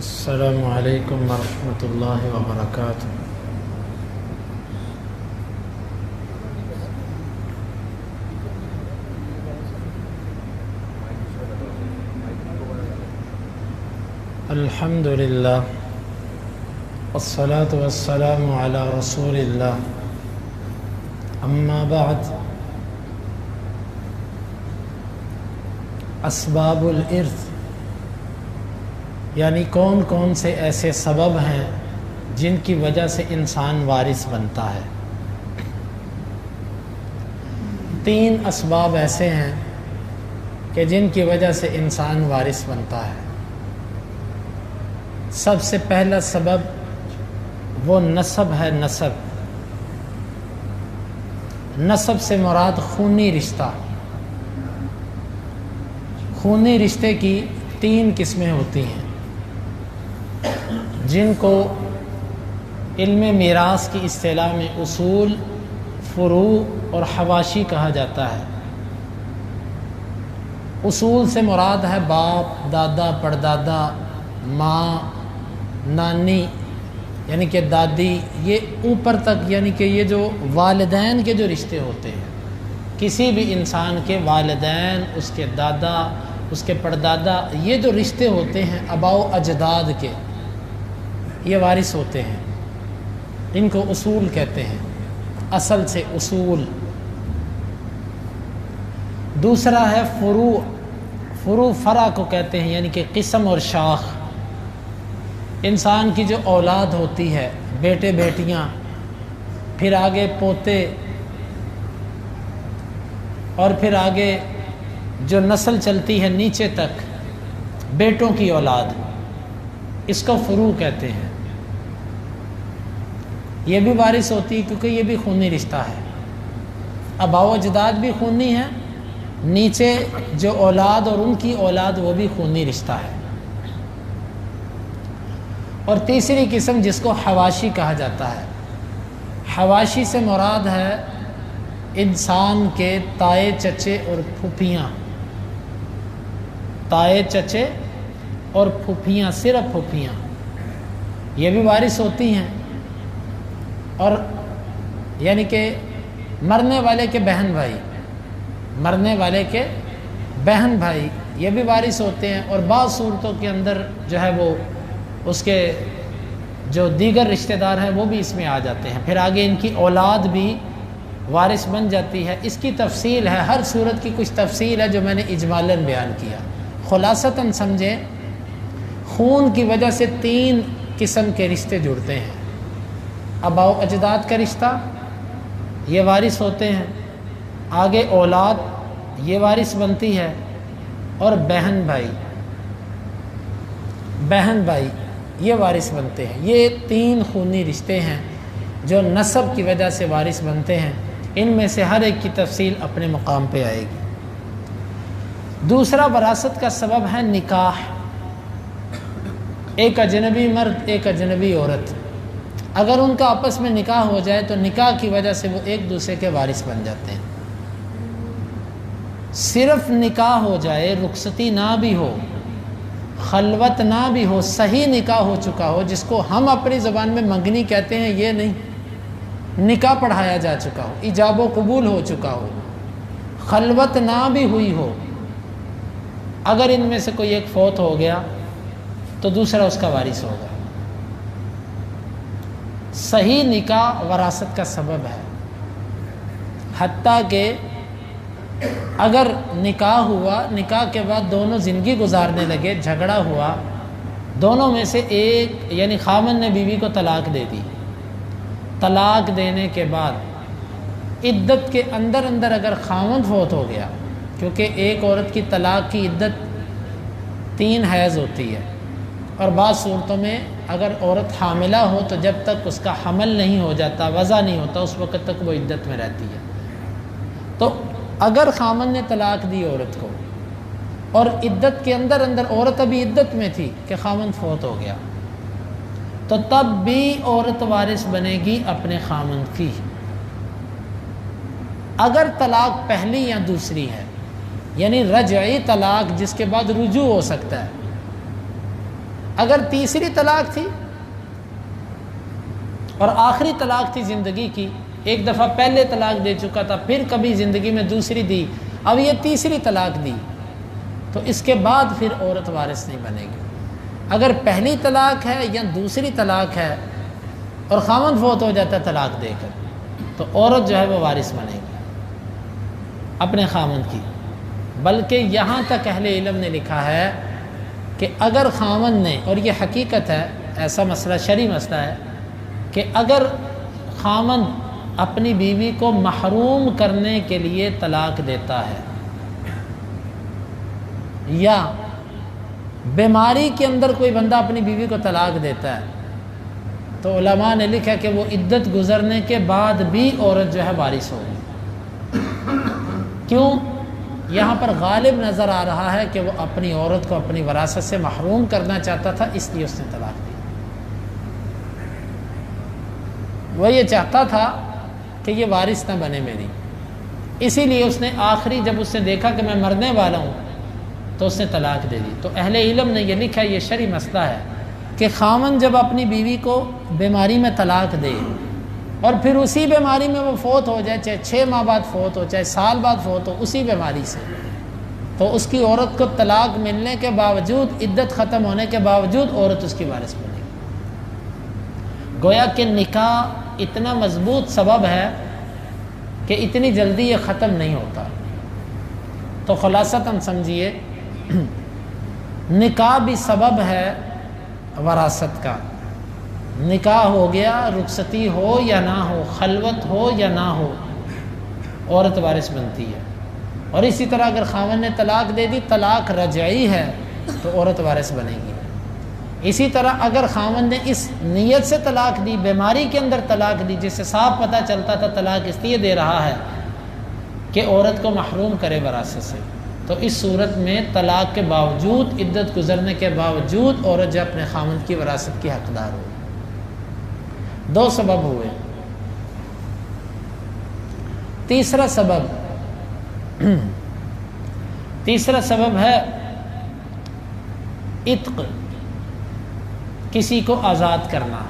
السلام علیکم ورحمۃ اللہ وبرکاتہ۔ الحمد للہ والصلاة والسلام علی رسول اللہ، اما بعد، اسباب الارث یعنی کون کون سے ایسے سبب ہیں جن کی وجہ سے انسان وارث بنتا ہے۔ 3 اسباب ایسے ہیں کہ جن کی وجہ سے انسان وارث بنتا ہے۔ سب سے پہلا سبب وہ نسب ہے۔ نسب سے مراد خونی رشتہ۔ خونی رشتے کی 3 قسمیں ہوتی ہیں جن کو علم میراث کی اصطلاح میں اصول، فروع اور حواشی کہا جاتا ہے۔ اصول سے مراد ہے باپ، دادا، پردادا، ماں، نانی یعنی کہ دادی، یہ اوپر تک یعنی کہ یہ جو والدین کے جو رشتے ہوتے ہیں، کسی بھی انسان کے والدین، اس کے دادا، اس کے پردادا، یہ جو رشتے ہوتے ہیں آباء و اجداد کے، یہ وارث ہوتے ہیں۔ ان کو اصول کہتے ہیں، اصل سے اصول۔ دوسرا ہے فروع۔ فروع فرع کو کہتے ہیں یعنی کہ قسم اور شاخ۔ انسان کی جو اولاد ہوتی ہے، بیٹے بیٹیاں، پھر آگے پوتے، اور پھر آگے جو نسل چلتی ہے نیچے تک، بیٹوں کی اولاد، اس کو فروع کہتے ہیں۔ یہ بھی وارث ہوتی ہے کیونکہ یہ بھی خونی رشتہ ہے۔ آباء و اجداد بھی خونی ہے، نیچے جو اولاد اور ان کی اولاد وہ بھی خونی رشتہ ہے۔ اور تیسری قسم جس کو حواشی کہا جاتا ہے، حواشی سے مراد ہے انسان کے تائے، چچے اور پھوپھیاں۔ تائے، چچے اور پھوپھیاں، صرف پھوپھیاں، یہ بھی وارث ہوتی ہیں۔ اور یعنی کہ مرنے والے کے بہن بھائی، مرنے والے کے بہن بھائی یہ بھی وارث ہوتے ہیں۔ اور بعض صورتوں کے اندر جو ہے وہ اس کے جو دیگر رشتہ دار ہیں وہ بھی اس میں آ جاتے ہیں۔ پھر آگے ان کی اولاد بھی وارث بن جاتی ہے۔ اس کی تفصیل ہے، ہر صورت کی کچھ تفصیل ہے جو میں نے اجمالاً بیان کیا۔ خلاصتاً سمجھیں، خون کی وجہ سے 3 قسم کے رشتے جڑتے ہیں۔ آباء و اجداد کا رشتہ، یہ وارث ہوتے ہیں۔ آگے اولاد، یہ وارث بنتی ہے۔ اور بہن بھائی، یہ وارث بنتے ہیں۔ یہ 3 خونی رشتے ہیں جو نسب کی وجہ سے وارث بنتے ہیں۔ ان میں سے ہر ایک کی تفصیل اپنے مقام پہ آئے گی۔ دوسرا وراثت کا سبب ہے نکاح۔ ایک اجنبی مرد، ایک اجنبی عورت، اگر ان کا آپس میں نکاح ہو جائے تو نکاح کی وجہ سے وہ ایک دوسرے کے وارث بن جاتے ہیں۔ صرف نکاح ہو جائے، رخصتی نہ بھی ہو، خلوت نہ بھی ہو، صحیح نکاح ہو چکا ہو، جس کو ہم اپنی زبان میں منگنی کہتے ہیں، یہ نہیں، نکاح پڑھایا جا چکا ہو، ایجاب و قبول ہو چکا ہو، خلوت نہ بھی ہوئی ہو، اگر ان میں سے کوئی ایک فوت ہو گیا تو دوسرا اس کا وارث ہوگا۔ صحیح نکاح وراثت کا سبب ہے۔ حتیٰ کہ اگر نکاح ہوا، نکاح کے بعد دونوں زندگی گزارنے لگے، جھگڑا ہوا، دونوں میں سے ایک یعنی خاوند نے بیوی کو طلاق دے دی، طلاق دینے کے بعد عدت کے اندر اگر خاوند فوت ہو گیا، کیونکہ ایک عورت کی طلاق کی عدت 3 حیض ہوتی ہے، اور بعض صورتوں میں اگر عورت حاملہ ہو تو جب تک اس کا حمل نہیں ہو جاتا، وضع نہیں ہوتا، اس وقت تک وہ عدت میں رہتی ہے۔ تو اگر خامن نے طلاق دی عورت کو اور عدت کے اندر عورت ابھی عدت میں تھی کہ خامن فوت ہو گیا، تو تب بھی عورت وارث بنے گی اپنے خامن کی۔ اگر طلاق پہلی یا دوسری ہے، یعنی رجعی طلاق جس کے بعد رجوع ہو سکتا ہے، اگر تیسری طلاق تھی اور آخری طلاق تھی زندگی کی، ایک دفعہ پہلے طلاق دے چکا تھا، پھر کبھی زندگی میں دوسری دی، اب یہ تیسری طلاق دی، تو اس کے بعد پھر عورت وارث نہیں بنے گی۔ اگر پہلی طلاق ہے یا دوسری طلاق ہے اور خاوند فوت ہو جاتا ہے طلاق دے کر، تو عورت جو ہے وہ وارث بنے گی اپنے خاوند کی۔ بلکہ یہاں تک اہل علم نے لکھا ہے کہ اگر خاوند نے، اور یہ حقیقت ہے، ایسا مسئلہ شرعی مسئلہ ہے کہ اگر خاوند اپنی بیوی کو محروم کرنے کے لیے طلاق دیتا ہے یا بیماری کے اندر کوئی بندہ اپنی بیوی کو طلاق دیتا ہے، تو علماء نے لکھا کہ وہ عدت گزرنے کے بعد بھی عورت جو ہے وارث ہوگی۔ کیوں؟ یہاں پر غالب نظر آ رہا ہے کہ وہ اپنی عورت کو اپنی وراثت سے محروم کرنا چاہتا تھا، اس لیے اس نے طلاق دی۔ وہ یہ چاہتا تھا کہ یہ وارث نہ بنے میری، اسی لیے اس نے آخری جب اس نے دیکھا کہ میں مرنے والا ہوں تو اس نے طلاق دے دی۔ تو اہل علم نے یہ لکھا، یہ شرعی مسئلہ ہے کہ خاوند جب اپنی بیوی کو بیماری میں طلاق دے اور پھر اسی بیماری میں وہ فوت ہو جائے، چاہے 6 ماہ بعد فوت ہو، چاہے سال بعد فوت ہو، اسی بیماری سے، تو اس کی عورت کو طلاق ملنے کے باوجود، عدت ختم ہونے کے باوجود عورت اس کی وارث بنے گی۔ گویا کہ نکاح اتنا مضبوط سبب ہے کہ اتنی جلدی یہ ختم نہیں ہوتا۔ تو خلاصتاً سمجھیے، نکاح بھی سبب ہے وراثت کا۔ نکاح ہو گیا، رخصتی ہو یا نہ ہو، خلوت ہو یا نہ ہو، عورت وارث بنتی ہے۔ اور اسی طرح اگر خاوند نے طلاق دے دی، طلاق رجعی ہے، تو عورت وارث بنے گی۔ اسی طرح اگر خاوند نے اس نیت سے طلاق دی، بیماری کے اندر طلاق دی، جس سے صاف پتہ چلتا تھا طلاق اس لیے دے رہا ہے کہ عورت کو محروم کرے وراثت سے، تو اس صورت میں طلاق کے باوجود، عدت گزرنے کے باوجود عورت جو اپنے خاوند کی وراثت کی حقدار ہو۔ 2 سبب ہوئے۔ تیسرا سبب ہے عتق، کسی کو آزاد کرنا۔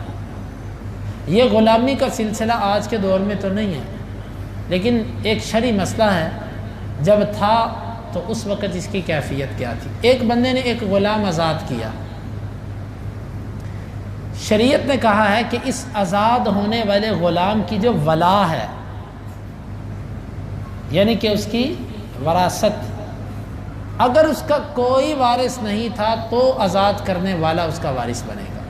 یہ غلامی کا سلسلہ آج کے دور میں تو نہیں ہے، لیکن ایک شرعی مسئلہ ہے۔ جب تھا تو اس وقت اس کی کیفیت کیا تھی؟ ایک بندے نے ایک غلام آزاد کیا، شریعت نے کہا ہے کہ اس آزاد ہونے والے غلام کی جو ولا ہے، یعنی کہ اس کی وراثت، اگر اس کا کوئی وارث نہیں تھا تو آزاد کرنے والا اس کا وارث بنے گا۔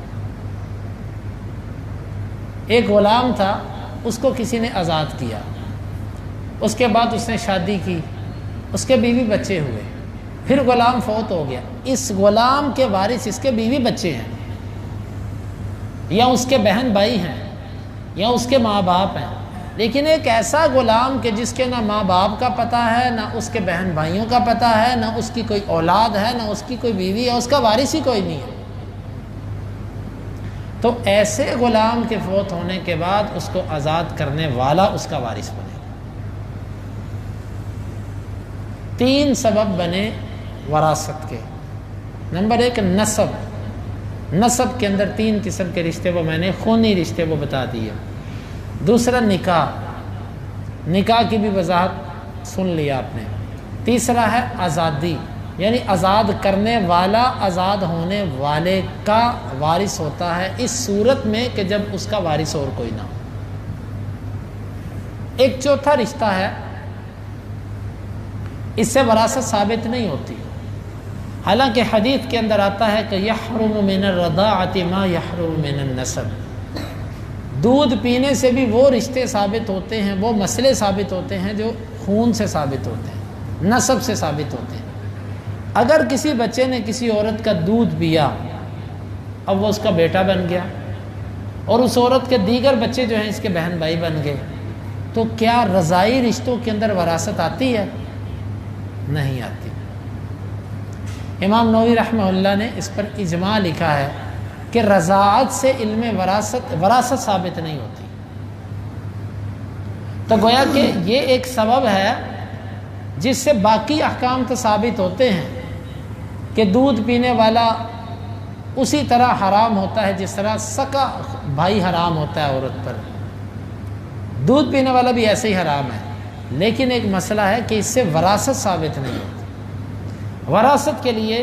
ایک غلام تھا، اس کو کسی نے آزاد کیا، اس کے بعد اس نے شادی کی، اس کے بیوی بچے ہوئے، پھر غلام فوت ہو گیا۔ اس غلام کے وارث اس کے بیوی بچے ہیں، یا اس کے بہن بھائی ہیں، یا اس کے ماں باپ ہیں۔ لیکن ایک ایسا غلام کہ جس کے نہ ماں باپ کا پتہ ہے، نہ اس کے بہن بھائیوں کا پتہ ہے، نہ اس کی کوئی اولاد ہے، نہ اس کی کوئی بیوی ہے، اس کا وارث ہی کوئی نہیں ہے، تو ایسے غلام کے فوت ہونے کے بعد اس کو آزاد کرنے والا اس کا وارث بنے گا۔ 3 سبب بنے وراثت کے۔ نمبر 1 نسب۔ نسب کے اندر 3 قسم کے رشتے، وہ میں نے خونی رشتے وہ بتا دیے۔ دوسرا نکاح، نکاح کی بھی وضاحت سن لیا آپ نے۔ تیسرا ہے آزادی، یعنی آزاد کرنے والا آزاد ہونے والے کا وارث ہوتا ہے اس صورت میں کہ جب اس کا وارث اور کوئی نہ ہو۔ ایک چوتھا رشتہ ہے، اس سے وراثت ثابت نہیں ہوتی، حالانکہ حدیث کے اندر آتا ہے کہ یحرم من الرضاعۃ ما یحرم من النسب، دودھ پینے سے بھی وہ رشتے ثابت ہوتے ہیں، وہ مسئلے ثابت ہوتے ہیں جو خون سے ثابت ہوتے ہیں، نسب سے ثابت ہوتے ہیں۔ اگر کسی بچے نے کسی عورت کا دودھ پیا، اب وہ اس کا بیٹا بن گیا، اور اس عورت کے دیگر بچے جو ہیں اس کے بہن بھائی بن گئے، تو کیا رضائی رشتوں کے اندر وراثت آتی ہے؟ نہیں آتی۔ امام نووی رحمہ اللہ نے اس پر اجماع لکھا ہے کہ رضاعت سے علم وراثت ثابت نہیں ہوتی۔ تو گویا کہ یہ ایک سبب ہے جس سے باقی احکام تو ثابت ہوتے ہیں کہ دودھ پینے والا اسی طرح حرام ہوتا ہے جس طرح سکا بھائی حرام ہوتا ہے عورت پر، دودھ پینے والا بھی ایسے ہی حرام ہے، لیکن ایک مسئلہ ہے کہ اس سے وراثت ثابت نہیں ہوتی۔ وراثت کے لیے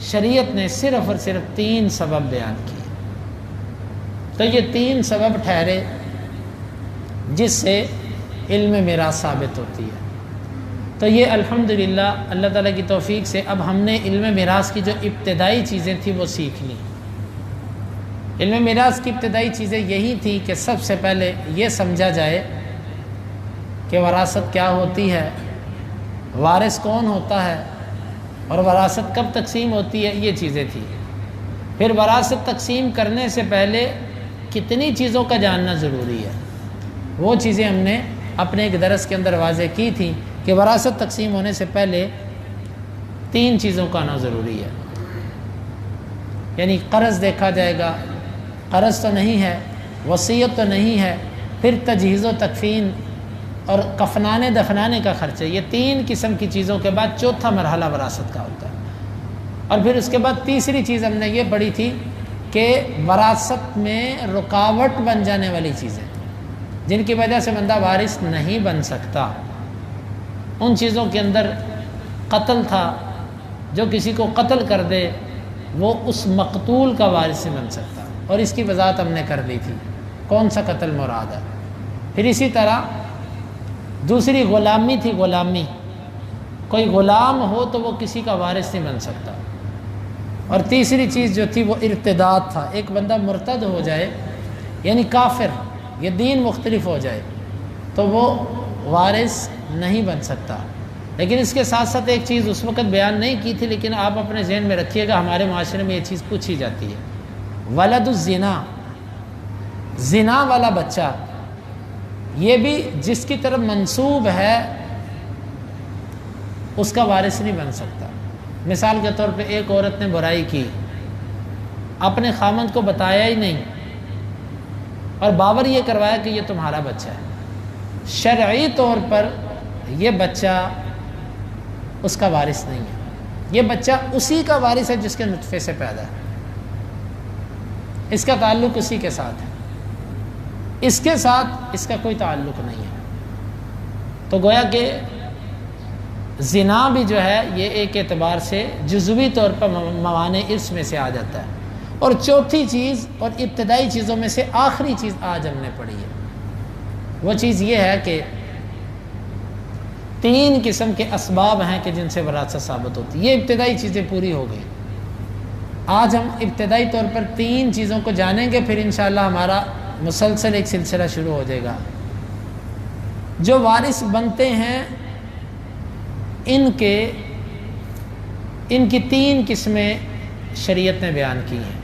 شریعت نے صرف اور صرف 3 سبب بیان کیے، تو یہ 3 سبب ٹھہرے جس سے علم میراث ثابت ہوتی ہے۔ تو یہ الحمدللہ اللہ تعالیٰ کی توفیق سے اب ہم نے علم میراث کی جو ابتدائی چیزیں تھیں وہ سیکھ لیں۔ علم میراث کی ابتدائی چیزیں یہی تھی کہ سب سے پہلے یہ سمجھا جائے کہ وراثت کیا ہوتی ہے، وارث کون ہوتا ہے، اور وراثت کب تقسیم ہوتی ہے، یہ چیزیں تھیں۔ پھر وراثت تقسیم کرنے سے پہلے کتنی چیزوں کا جاننا ضروری ہے، وہ چیزیں ہم نے اپنے ایک درس کے اندر واضح کی تھیں کہ وراثت تقسیم ہونے سے پہلے 3 چیزوں کا آنا ضروری ہے، یعنی قرض دیکھا جائے گا، قرض تو نہیں ہے، وصیت تو نہیں ہے، پھر تجہیز و تکفین اور کفنانے دفنانے کا خرچہ، یہ 3 قسم کی چیزوں کے بعد چوتھا مرحلہ وراثت کا ہوتا ہے۔ اور پھر اس کے بعد تیسری چیز ہم نے یہ پڑھی تھی کہ وراثت میں رکاوٹ بن جانے والی چیزیں جن کی وجہ سے بندہ وارث نہیں بن سکتا، ان چیزوں کے اندر قتل تھا، جو کسی کو قتل کر دے وہ اس مقتول کا وارث نہیں بن سکتا، اور اس کی وضاحت ہم نے کر دی تھی کون سا قتل مراد ہے۔ پھر اسی طرح دوسری غلامی تھی، غلامی، کوئی غلام ہو تو وہ کسی کا وارث نہیں بن سکتا۔ اور تیسری چیز جو تھی وہ ارتداد تھا، ایک بندہ مرتد ہو جائے یعنی کافر، یہ دین مختلف ہو جائے تو وہ وارث نہیں بن سکتا۔ لیکن اس کے ساتھ ساتھ ایک چیز اس وقت بیان نہیں کی تھی، لیکن آپ اپنے ذہن میں رکھیے گا، ہمارے معاشرے میں یہ چیز پوچھی جاتی ہے، ولد الزنا، زنا والا بچہ، یہ بھی جس کی طرف منسوب ہے اس کا وارث نہیں بن سکتا۔ مثال کے طور پہ ایک عورت نے برائی کی، اپنے خامند کو بتایا ہی نہیں اور باور یہ کروایا کہ یہ تمہارا بچہ ہے، شرعی طور پر یہ بچہ اس کا وارث نہیں ہے، یہ بچہ اسی کا وارث ہے جس کے نطفے سے پیدا ہے، اس کا تعلق اسی کے ساتھ ہے، اس کے ساتھ اس کا کوئی تعلق نہیں ہے۔ تو گویا کہ زنا بھی جو ہے یہ ایک اعتبار سے جزوی طور پر موانع ارث میں سے آ جاتا ہے۔ اور چوتھی چیز اور ابتدائی چیزوں میں سے آخری چیز آج ہم نے پڑھی ہے، وہ چیز یہ ہے کہ 3 قسم کے اسباب ہیں کہ جن سے وراثت ثابت ہوتی ہے۔ یہ ابتدائی چیزیں پوری ہو گئی، آج ہم ابتدائی طور پر 3 چیزوں کو جانیں گے، پھر انشاءاللہ ہمارا مسلسل ایک سلسلہ شروع ہو جائے گا۔ جو وارث بنتے ہیں ان کی 3 قسمیں شریعت نے بیان کی ہیں،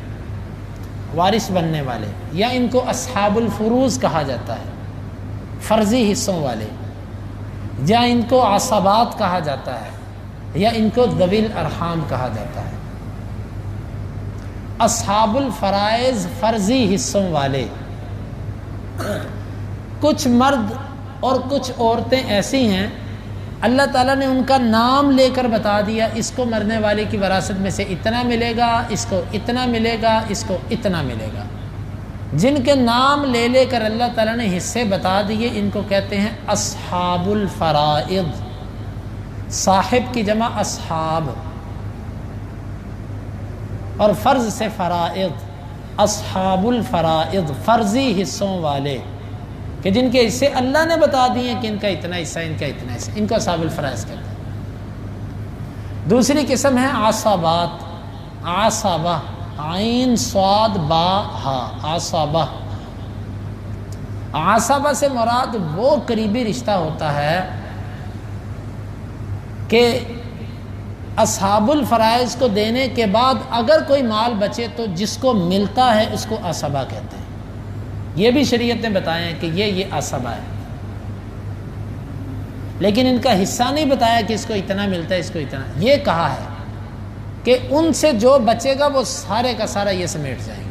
وارث بننے والے، یا ان کو اصحاب الفروض کہا جاتا ہے، فرضی حصوں والے، یا ان کو عصبات کہا جاتا ہے، یا ان کو ذوی الارحام کہا جاتا ہے۔ اصحاب الفرائض، فرضی حصوں والے، کچھ مرد اور کچھ عورتیں ایسی ہیں اللہ تعالیٰ نے ان کا نام لے کر بتا دیا، اس کو مرنے والے کی وراثت میں سے اتنا ملے گا، اس کو اتنا ملے گا، اس کو اتنا ملے گا۔ جن کے نام لے لے کر اللہ تعالیٰ نے حصے بتا دیے ان کو کہتے ہیں اصحاب الفرائض، صاحب کی جمع اصحاب، اور فرض سے فرائض، اصحاب الفرائض، فرضی حصوں والے، کہ جن کے حصے اللہ نے بتا دیے کہ ان کا اتنا حصہ، ان کا اتنا حصہ، ان کو اصحاب الفرائض کہتے ہیں۔ دوسری قسم ہے عصبات، عصبہ، عین صاد با ہا، عصبہ۔ عصبہ سے مراد وہ قریبی رشتہ ہوتا ہے کہ اصحاب الفرائض کو دینے کے بعد اگر کوئی مال بچے تو جس کو ملتا ہے اس کو عصبہ کہتے ہیں۔ یہ بھی شریعت نے بتایا ہے کہ یہ عصبہ ہے، لیکن ان کا حصہ نہیں بتایا کہ اس کو اتنا ملتا ہے، اس کو اتنا، یہ کہا ہے کہ ان سے جو بچے گا وہ سارے کا سارا یہ سمیٹ جائیں گے۔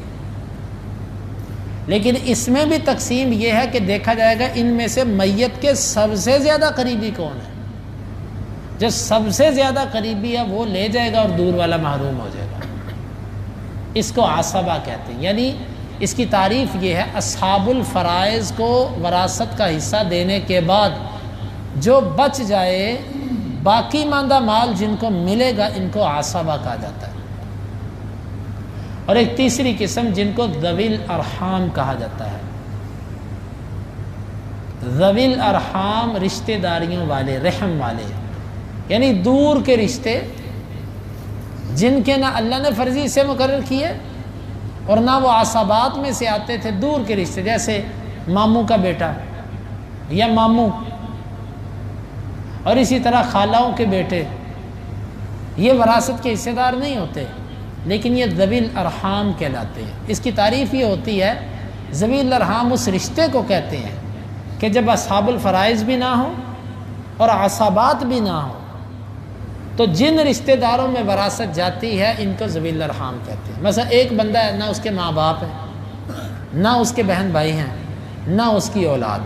لیکن اس میں بھی تقسیم یہ ہے کہ دیکھا جائے گا ان میں سے میت کے سب سے زیادہ قریبی کون ہے، جو سب سے زیادہ قریبی ہے وہ لے جائے گا اور دور والا محروم ہو جائے گا۔ اس کو عصبہ کہتے ہیں. یعنی اس کی تعریف یہ ہے اصحاب الفرائض کو وراثت کا حصہ دینے کے بعد جو بچ جائے باقی ماندہ مال جن کو ملے گا ان کو عصبہ کہا جاتا ہے. اور ایک تیسری قسم جن کو ذوی الارحام کہا جاتا ہے. ذوی الارحام رشتہ داریوں والے، رحم والے، یعنی دور کے رشتے جن کے نہ اللہ نے فرضی سے مقرر کیے اور نہ وہ عصبات میں سے آتے تھے. دور کے رشتے جیسے ماموں کا بیٹا یا ماموں، اور اسی طرح خالاؤں کے بیٹے، یہ وراثت کے حصے دار نہیں ہوتے لیکن یہ ذوی الارحام کہلاتے ہیں. اس کی تعریف یہ ہوتی ہے ذوی الارحام اس رشتے کو کہتے ہیں کہ جب اصحاب الفرائض بھی نہ ہوں اور عصبات بھی نہ ہوں تو جن رشتہ داروں میں وراثت جاتی ہے ان کو ذوی الارحام کہتے ہیں. مثلا ایک بندہ ہے نہ اس کے ماں باپ ہیں، نہ اس کے بہن بھائی ہیں، نہ اس کی اولاد،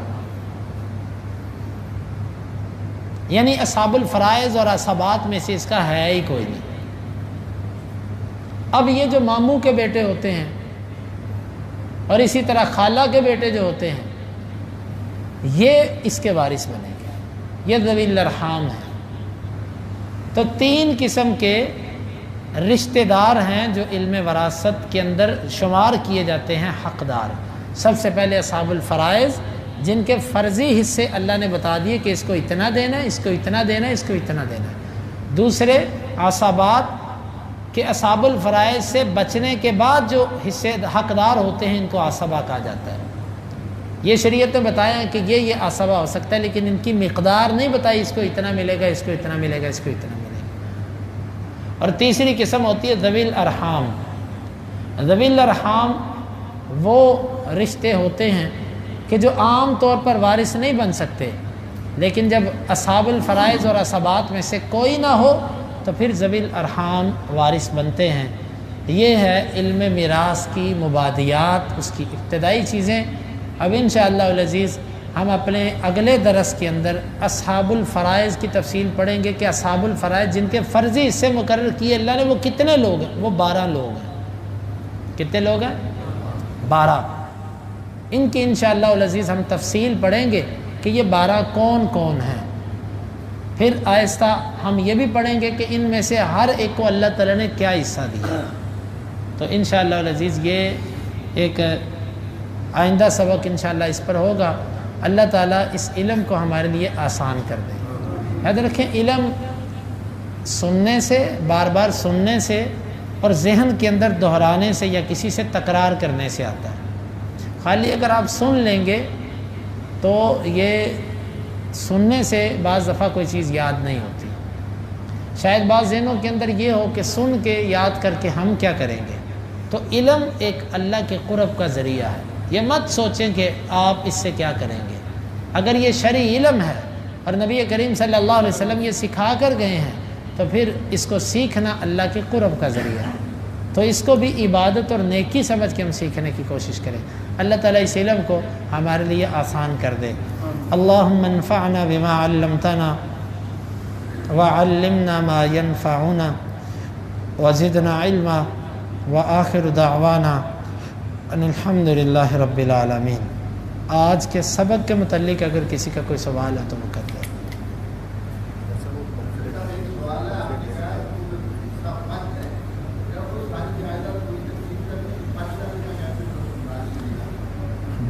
یعنی اصحاب الفرائض اور عصبات میں سے اس کا ہے ہی کوئی نہیں. اب یہ جو ماموں کے بیٹے ہوتے ہیں اور اسی طرح خالہ کے بیٹے جو ہوتے ہیں یہ اس کے وارث بنیں گے، یہ ذوی الارحام ہیں. تو تین قسم کے رشتہ دار ہیں جو علم وراثت کے اندر شمار کیے جاتے ہیں حقدار. سب سے پہلے اصحاب الفرائض جن کے فرضی حصے اللہ نے بتا دیے کہ اس کو اتنا دینا ہے، اس کو اتنا دینا ہے، اس کو اتنا دینا ہے. دوسرے عصبات کہ اصحاب الفرائض سے بچنے کے بعد جو حصے حقدار ہوتے ہیں ان کو عصبہ کہا جاتا ہے. یہ شریعت نے بتایا کہ یہ عصبہ ہو سکتا ہے لیکن ان کی مقدار نہیں بتائی، اس کو اتنا ملے گا، اس کو اتنا ملے گا، اس کو اتنا ملے گا. اور تیسری قسم ہوتی ہے ذوی الارحام. ذوی الارحام وہ رشتے ہوتے ہیں کہ جو عام طور پر وارث نہیں بن سکتے لیکن جب اصحاب الفرائض اور عصبات میں سے کوئی نہ ہو تو پھر ذوی الارحام وارث بنتے ہیں. یہ ہے علم میراث کی مبادیات، اس کی ابتدائی چیزیں. اب انشاءاللہ العزیز ہم اپنے اگلے درس کے اندر اصحاب الفرائض کی تفصیل پڑھیں گے کہ اصحاب الفرائض جن کے فرضی حصے مقرر کیے اللہ نے وہ کتنے لوگ ہیں. وہ 12 لوگ ہیں. کتنے لوگ ہیں؟ 12. ان کی انشاءاللہ العزیز ہم تفصیل پڑھیں گے کہ یہ 12 کون کون ہیں. پھر آہستہ ہم یہ بھی پڑھیں گے کہ ان میں سے ہر ایک کو اللہ تعالیٰ نے کیا حصہ دیا. تو انشاءاللہ العزیز یہ ایک آئندہ سبق انشاءاللہ اس پر ہوگا. اللہ تعالیٰ اس علم کو ہمارے لیے آسان کر دے. یاد رکھیں علم سننے سے، بار بار سننے سے اور ذہن کے اندر دہرانے سے یا کسی سے تکرار کرنے سے آتا ہے. خالی اگر آپ سن لیں گے تو یہ سننے سے بعض دفعہ کوئی چیز یاد نہیں ہوتی. شاید بعض ذہنوں کے اندر یہ ہو کہ سن کے یاد کر کے ہم کیا کریں گے. تو علم ایک اللہ کے قرب کا ذریعہ ہے. یہ مت سوچیں کہ آپ اس سے کیا کریں گے. اگر یہ شرعی علم ہے اور نبی کریم صلی اللہ علیہ وسلم یہ سکھا کر گئے ہیں تو پھر اس کو سیکھنا اللہ کے قرب کا ذریعہ ہے. تو اس کو بھی عبادت اور نیکی سمجھ کے ہم سیکھنے کی کوشش کریں. اللہ تعالیٰ اس علم کو ہمارے لیے آسان کر دے. اللہم انفعنا بما علمتنا وعلمنا ما ينفعنا وزدنا علما وآخر دعوانا ان الحمد للہ رب العالمین. آج کے سبق کے متعلق اگر کسی کا کوئی سوال ہے تو وہ کر لیں.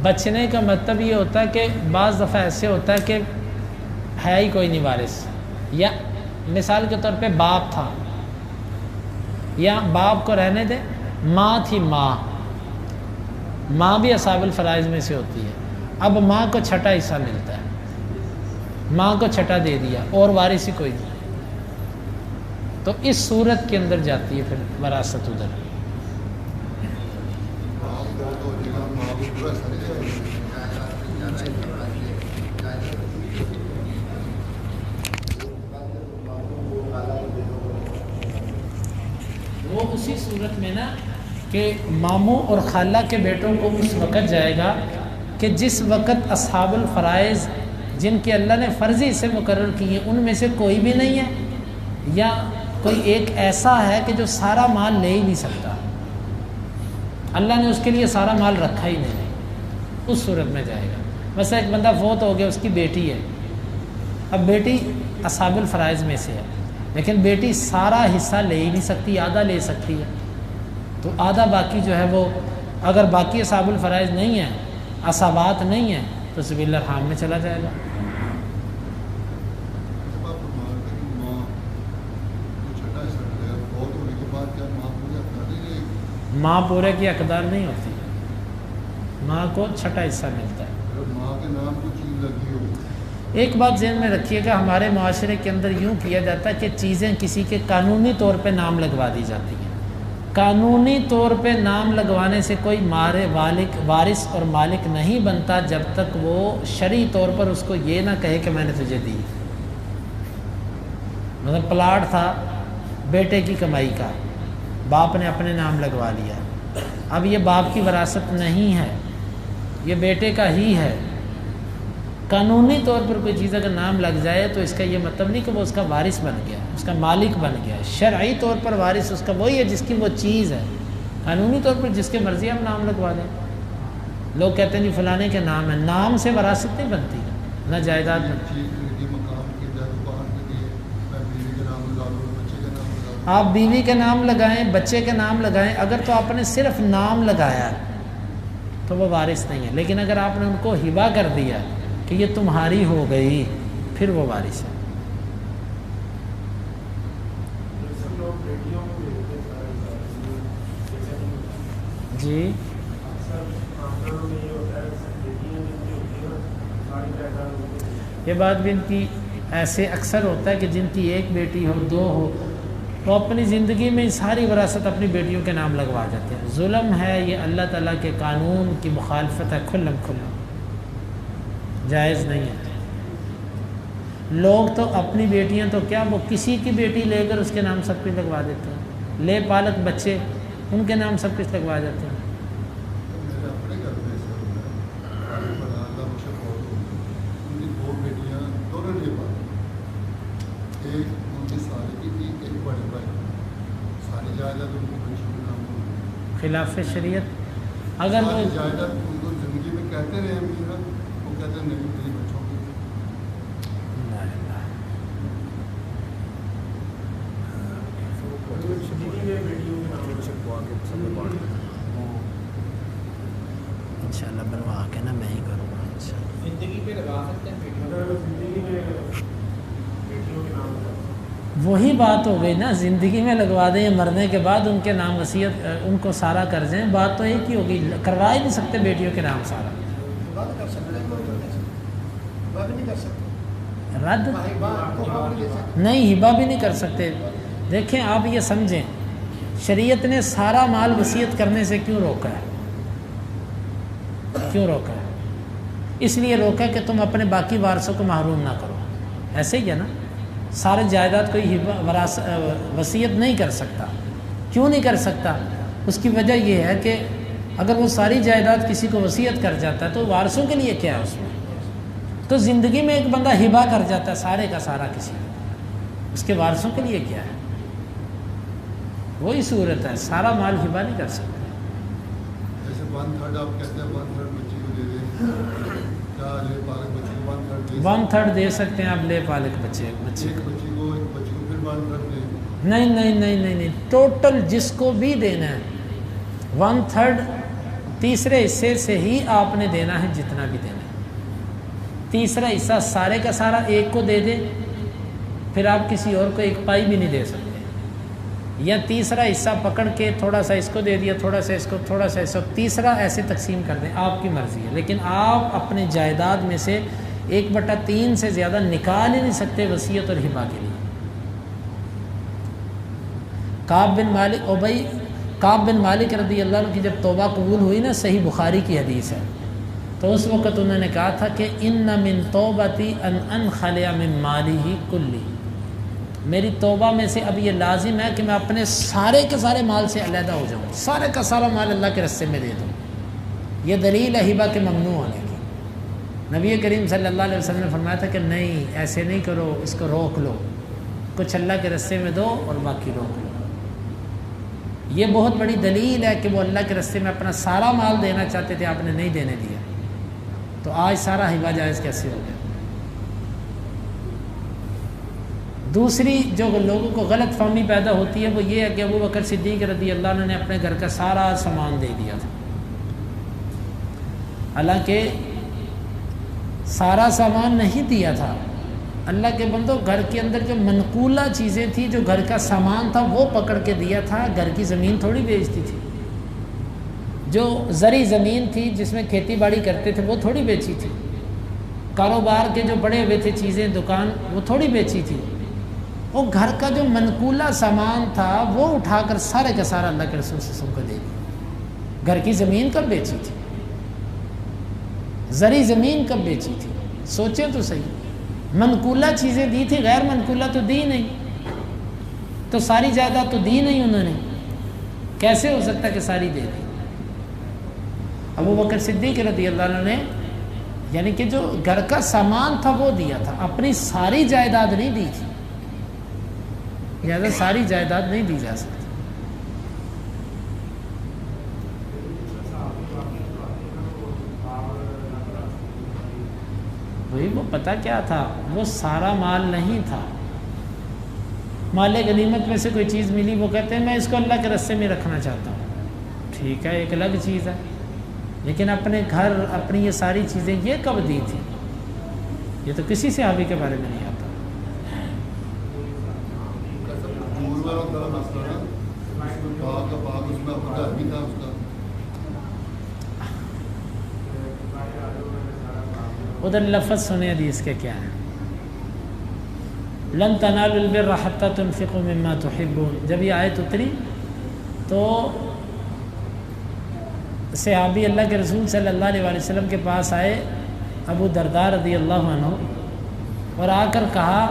بچنے کا مطلب یہ ہوتا ہے کہ بعض دفعہ ایسے ہوتا ہے کہ ہے ہی کوئی نہیں وارث، یا مثال کے طور پہ باپ تھا یا باپ کو رہنے دے، ماں تھی، ماں بھی اصحاب الفرائض میں سے ہوتی ہے. اب ماں کو چھٹا حصہ ملتا ہے، ماں کو چھٹا دے دیا اور وارث ہی کوئی نہیں، تو اس صورت کے اندر جاتی ہے پھر وراثت ادھر. وہ اسی صورت میں نا کہ ماموں اور خالہ کے بیٹوں کو اس وقت جائے گا کہ جس وقت اصحاب الفرائض جن کے اللہ نے فرضی سے مقرر کیے ان میں سے کوئی بھی نہیں ہے، یا کوئی ایک ایسا ہے کہ جو سارا مال لے ہی نہیں سکتا. اللہ نے اس کے لیے سارا مال رکھا ہی نہیں، اس صورت میں جائے گا۔ مثلا ایک بندہ فوت ہو گیا، اس کی بیٹی ہے، اب بیٹی اصحاب الفرائض میں سے ہے، لیکن بیٹی سارا حصہ لے ہی نہیں سکتی، آدھا لے سکتی ہے، تو آدھا باقی جو ہے وہ اگر باقی اصحاب الفرائض نہیں ہیں، عصبات نہیں ہیں، تو سبیل الرحام میں چلا جائے گا۔ ماں پورے کی حقدار نہیں ہوتی، ماں کو چھٹا حصہ ملتا ہے۔ ماں کے نام کو چیز لگی ہو، ایک بات ذہن میں رکھیے گا، ہمارے معاشرے کے اندر یوں کیا جاتا ہے کہ چیزیں کسی کے قانونی طور پہ نام لگوا دی جاتی ہیں۔ قانونی طور پہ نام لگوانے سے کوئی وارث اور مالک نہیں بنتا جب تک وہ شرعی طور پر اس کو یہ نہ کہے کہ میں نے تجھے دی۔ مطلب پلاٹ تھا بیٹے کی کمائی کا، باپ نے اپنے نام لگوا لیا، اب یہ باپ کی وراثت نہیں ہے، یہ بیٹے کا ہی ہے۔ قانونی طور پر کوئی چیز اگر نام لگ جائے تو اس کا یہ مطلب نہیں کہ وہ اس کا وارث بن گیا، اس کا مالک بن گیا۔ شرعی طور پر وارث اس کا وہی ہے جس کی وہ چیز ہے، قانونی طور پر جس کے مرضی ہم نام لگوا دیں۔ لوگ کہتے ہیں جی فلانے کے نام ہے، نام سے وراثت نہیں بنتی، نہ جائیداد بنتی۔ آپ بیوی کے نام لگائیں، بچے کے نام لگائیں، اگر تو آپ نے صرف نام لگایا تو وہ وارث نہیں ہے، لیکن اگر آپ نے ان کو ہبہ کر دیا کہ یہ تمہاری ہو گئی، پھر وہ وارث ہے۔ جی یہ بات بھی ان کی ایسے اکثر ہوتا ہے کہ جن کی ایک بیٹی ہو، دو ہو، وہ اپنی زندگی میں ساری وراثت اپنی بیٹیوں کے نام لگوا جاتے ہیں۔ ظلم ہے یہ، اللہ تعالیٰ کے قانون کی مخالفت ہے، کھلم کھلا جائز نہیں ہے۔ لوگ تو اپنی بیٹیاں تو کیا، وہ کسی کی بیٹی لے کر اس کے نام سب کچھ لگوا دیتے ہیں، لے پالک بچے ان کے نام سب کچھ لگوا جاتے ہیں۔ خلاف شریعت اگر وہ زندگی میں کہتے رہے وہ کہتے ہیں نہیں میری بچوں کی انشاءاللہ بنوا کے نا میں ہی کروں گا زندگی پہ لگا سکتے ہیں وہی بات ہو گئی نا، زندگی میں لگوا دیں یا مرنے کے بعد ان کے نام وصیت ان کو سارا کر دیں، بات تو ایک ہی ہوگی، کروا ہی نہیں سکتے بیٹیوں کے نام سارا۔ رد نہیں، ہبہ بھی نہیں کر سکتے۔ دیکھیں آپ یہ سمجھیں، شریعت نے سارا مال وصیت کرنے سے کیوں روکا ہے؟ کیوں روکا ہے؟ اس لیے روکا کہ تم اپنے باقی وارثوں کو محروم نہ کرو، ایسے ہی ہے نا۔ سارے جائیداد کوئی وصیت نہیں کر سکتا، کیوں نہیں کر سکتا؟ اس کی وجہ یہ ہے کہ اگر وہ ساری جائیداد کسی کو وصیت کر جاتا ہے تو وارثوں کے لیے کیا ہے اس میں؟ تو زندگی میں ایک بندہ ہبہ کر جاتا ہے سارے کا سارا کسی کو، اس کے وارثوں کے لیے کیا ہے؟ وہی صورت ہے، سارا مال ہبہ نہیں کر سکتا۔ جیسے 1/3 آپ کہتے ہیں 1/3 بچی کو دے دیں، کیا لے پالک بچی کو 1/3 دے سکتے ہیں آپ، لے پالک بچے ایک بچی کو پھر 1/3 دیں؟ نہیں، ٹوٹل جس کو بھی دینا ہے 1/3 تیسرے حصے سے ہی آپ نے دینا ہے، جتنا بھی دینا ہے۔ تیسرا حصہ سارے کا سارا ایک کو دے دیں، پھر آپ کسی اور کو ایک پائی بھی نہیں دے سکتے، یا تیسرا حصہ پکڑ کے تھوڑا سا اس کو دے دیا، تھوڑا سا اس کو، تھوڑا سا اس کو، تیسرا ایسے تقسیم کر دیں، آپ کی مرضی ہے۔ لیکن آپ اپنے جائیداد میں سے 1/3 سے زیادہ نکال ہی نہیں سکتے وصیت اور ہبہ کے لیے۔ کعب بن مالک رضی اللہ عنہ کی جب توبہ قبول ہوئی نا، صحیح بخاری کی حدیث ہے، تو اس وقت انہوں نے کہا تھا کہ ان من توبتی ان انخلع من مالی کلی، میری توبہ میں سے اب یہ لازم ہے کہ میں اپنے سارے کے سارے مال سے علیحدہ ہو جاؤں، سارے کا سارا مال اللہ کے رستے میں دے دوں۔ یہ دلیل ہے ہبہ کے ممنوع ہونے کی۔ نبی کریم صلی اللہ علیہ وسلم نے فرمایا تھا کہ نہیں، ایسے نہیں کرو، اس کو روک لو، کچھ اللہ کے رستے میں دو اور باقی روک لو۔ یہ بہت بڑی دلیل ہے کہ وہ اللہ کے راستے میں اپنا سارا مال دینا چاہتے تھے، آپ نے نہیں دینے دیا، تو آج سارا ہبہ جائز کیسے ہو گیا؟ دوسری جو لوگوں کو غلط فہمی پیدا ہوتی ہے وہ یہ ہے کہ ابو بکر صدیق رضی اللہ عنہ نے اپنے گھر کا سارا سامان دے دیا تھا، حالانکہ سارا سامان نہیں دیا تھا۔ اللہ کے بندو، گھر کے اندر جو منقولہ چیزیں تھیں، جو گھر کا سامان تھا وہ پکڑ کے دیا تھا، گھر کی زمین تھوڑی بیچتی تھی۔ جو زرعی زمین تھی جس میں کھیتی باڑی کرتے تھے وہ تھوڑی بیچی تھی، کاروبار کے جو بڑے ہوئے تھے چیزیں دکان وہ تھوڑی بیچی تھی۔ وہ گھر کا جو منقولہ سامان تھا وہ اٹھا کر سارے کا سارا اللہ کے رسول صلی اللہ علیہ وسلم کو دے دیا۔ گھر کی زمین کب بیچی تھی؟ زرعی زمین کب بیچی تھی؟ سوچیں تو صحیح۔ منقولہ چیزیں دی تھی، غیر منقولہ تو دی نہیں، تو ساری جائیداد تو دی نہیں انہوں نے، کیسے ہو سکتا کہ ساری دے دی؟ ابو بکر صدیق رضی اللہ عنہ نے یعنی کہ جو گھر کا سامان تھا وہ دیا تھا، اپنی ساری جائیداد نہیں دی تھی، لہٰذا ساری جائیداد نہیں دی جا سکتی۔ وہی وہ پتہ کیا تھا، وہ سارا مال نہیں تھا، مال غنیمت میں سے کوئی چیز ملی، وہ کہتے ہیں میں اس کو اللہ کے راستے میں رکھنا چاہتا ہوں، ٹھیک ہے ایک الگ چیز ہے، لیکن اپنے گھر اپنی یہ ساری چیزیں یہ کب دی تھی؟ یہ تو کسی صحابی کے بارے میں نہیں آتا۔ ادھر لفظ سنے حدیث کے کیا ہے، لن تنالوا البر حتى تنفقوا مما تحبون، جب یہ آیت اتری تو صحابی اللہ کے رسول صلی اللہ علیہ وسلم کے پاس آئے ابو درداء رضی اللہ عنہ، اور آ کر کہا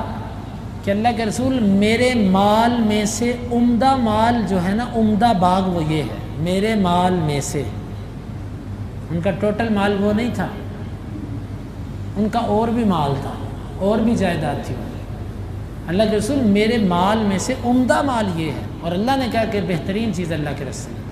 کہ اللہ کے رسول میرے مال میں سے عمدہ مال جو ہے نا، عمدہ باغ وہ یہ ہے، میرے مال میں سے، ان کا ٹوٹل مال وہ نہیں تھا، ان کا اور بھی مال تھا، اور بھی جائیداد تھی، اللہ کے رسول میرے مال میں سے عمدہ مال یہ ہے، اور اللہ نے کہا کہ بہترین چیز اللہ کے رسول۔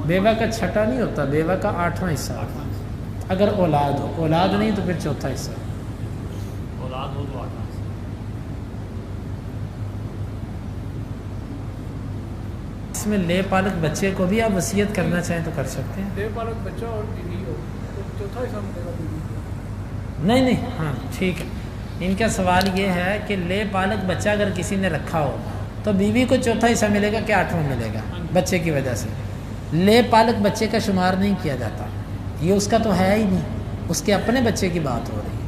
بیوہ کا چھٹا نہیں ہوتا، بیوہ کا 8واں حصہ ہوتا، اگر اولاد ہو، اولاد نہیں تو پھر چوتھا حصہ، اولاد ہو تو 8 حصہ۔ اس میں لے پالک بچے کو بھی آپ وصیت کرنا چاہیں تو کر سکتے ہیں، لے پالک بچہ اور بیوی ہو تو چوتھا حصہ ملے گا بیوی کو۔ نہیں ہاں ٹھیک ہے، ان کا سوال یہ ہے کہ لے پالک بچہ اگر کسی نے رکھا ہو تو بیوی کو چوتھا حصہ ملے گا کہ 8واں ملے گا؟ بچے کی وجہ سے لے پالک بچے کا شمار نہیں کیا جاتا، یہ اس کا تو ہے ہی نہیں، اس کے اپنے بچے کی بات ہو رہی ہے۔